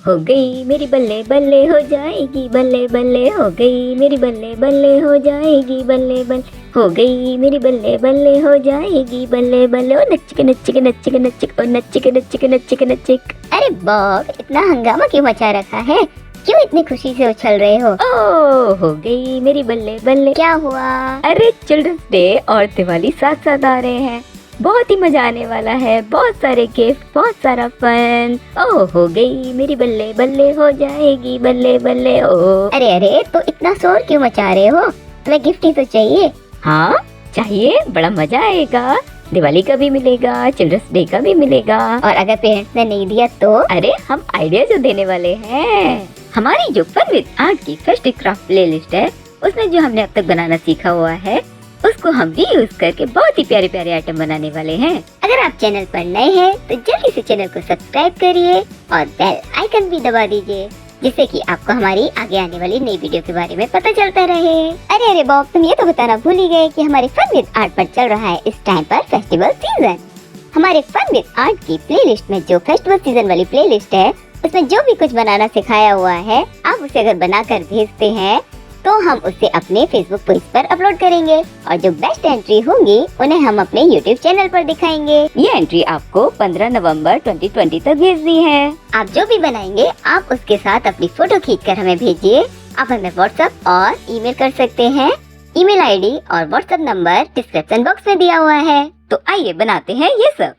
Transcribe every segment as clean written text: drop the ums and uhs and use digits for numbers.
हो गई मेरी बल्ले बल्ले हो जाएगी, बल्ले बल्ले हो गई मेरी बल्ले बल्ले हो जाएगी, बल्ले बल्ले हो गई मेरी बल्ले बल्ले हो जाएगी, बल्ले बल्ले। ओ नच्चिक नच्चिक नच्चिक नच्चिक, ओ नच्चिक नच्चिक नच्चिक नच्चिक। अरे बॉब, इतना हंगामा क्यों मचा रखा है? क्यों इतनी खुशी से उछल रहे हो? ओ हो गई मेरी बल्ले बल्ले। क्या हुआ? अरे चिल्ड्रंस डे और दिवाली साथ साथ आ रहे हैं, बहुत ही मजा आने वाला है, बहुत सारे गिफ्ट, बहुत सारा फन। ओ हो गई मेरी बल्ले बल्ले हो जाएगी, बल्ले बल्ले। ओ अरे अरे, तो इतना शोर क्यों मचा रहे हो? तुम्हें गिफ्ट ही तो चाहिए। हाँ चाहिए, बड़ा मजा आएगा। दिवाली का भी मिलेगा, चिल्ड्रंस डे का भी मिलेगा, और अगर पेरेंट्स ने नहीं दिया तो अरे हम आइडिया जो देने वाले हैं। हमारी जो फन विद आर्ट की फेस्टिव क्राफ्ट प्लेलिस्ट है, उसमें जो हमने अब तक बनाना सीखा हुआ है, उसको हम रीयूज करके बहुत ही प्यारे प्यारे आइटम बनाने वाले हैं। अगर आप चैनल पर नए हैं तो जल्दी से चैनल को सब्सक्राइब करिए और बेल आइकन भी दबा दीजिए, जिससे कि आपको हमारी आगे आने वाली नई वीडियो के बारे में पता चलता रहे। अरे अरे बॉब, तुम ये तो बताना भूल ही गए कि हमारे फन विद आर्ट पर चल रहा है इस टाइम पर फेस्टिवल सीजन। हमारे फन विद आर्ट की प्लेलिस्ट में जो फेस्टिवल सीजन वाली प्लेलिस्ट है, उसमें जो भी कुछ बनाना सिखाया हुआ है, आप उसे अगर बनाकर भेजते हैं तो हम उसे अपने फेसबुक पेज पर अपलोड करेंगे, और जो बेस्ट एंट्री होंगी उन्हें हम अपने यूट्यूब चैनल पर दिखाएंगे। ये एंट्री आपको 15 नवंबर 2020 तक भेजनी है। आप जो भी बनाएंगे, आप उसके साथ अपनी फोटो खींचकर हमें भेजिए। आप हमें व्हाट्सएप और ईमेल कर सकते हैं। ईमेल आईडी और व्हाट्सएप नंबर डिस्क्रिप्शन बॉक्स में दिया हुआ है। तो आइए बनाते हैं ये सब।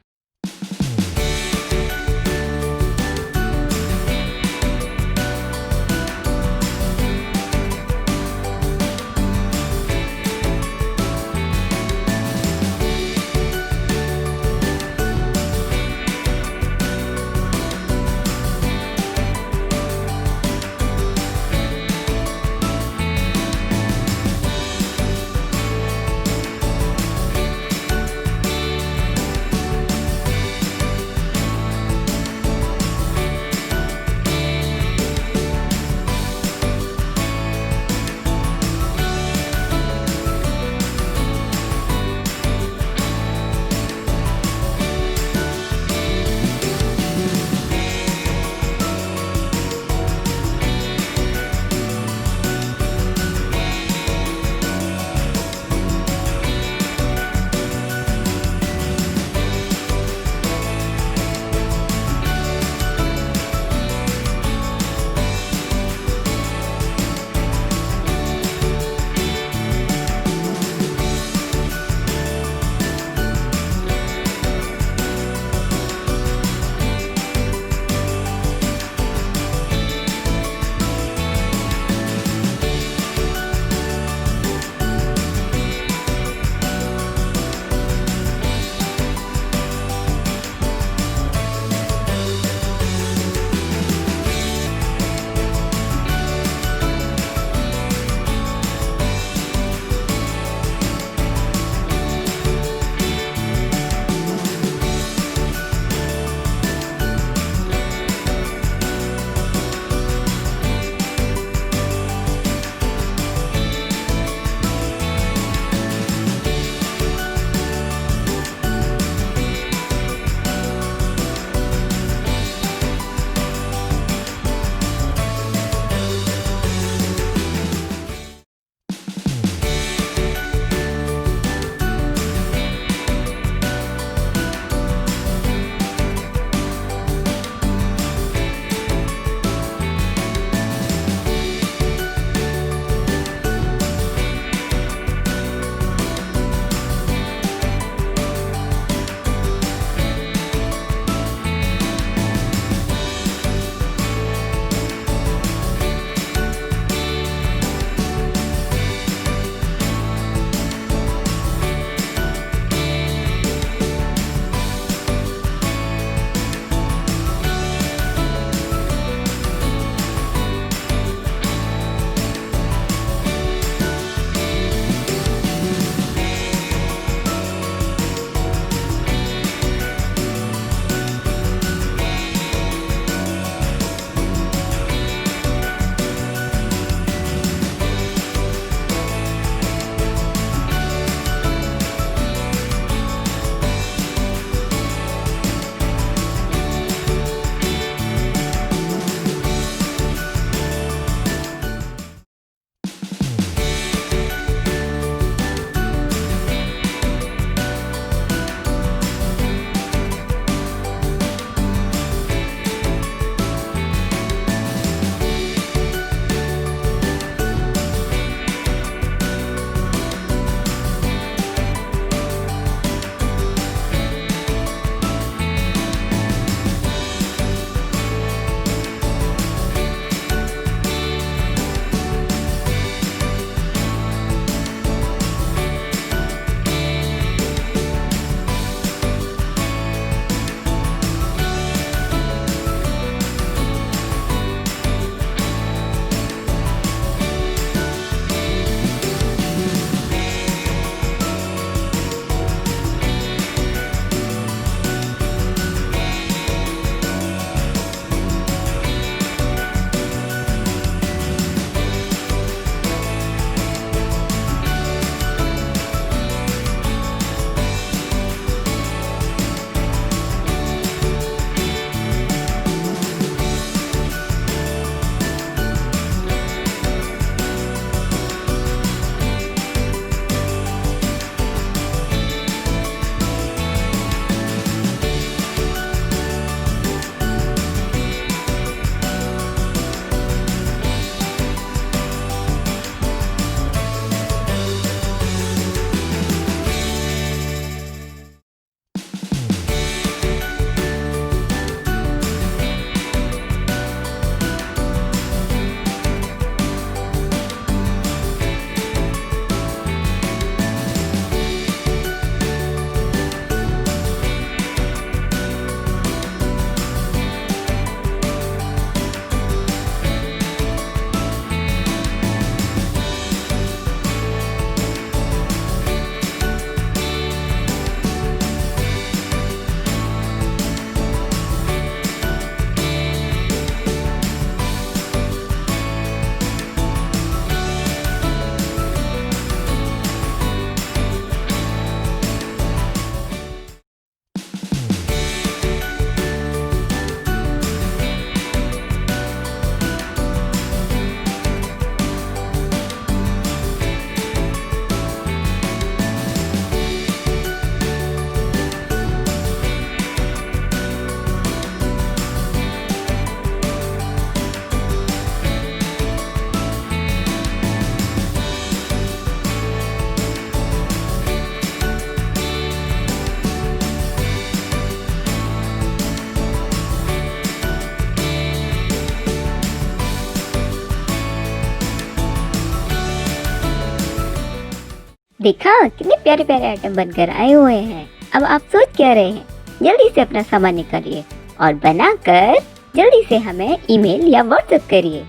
देखा कितने प्यारे प्यारे आइटम बनकर आए हुए हैं। अब आप सोच क्या रहे हैं? जल्दी से अपना सामान निकालिए और बनाकर जल्दी से हमें ईमेल या व्हाट्सएप करिए।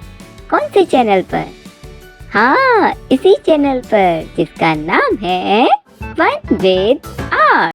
कौन से चैनल पर? हाँ, इसी चैनल पर जिसका नाम है वन विद आर्ट।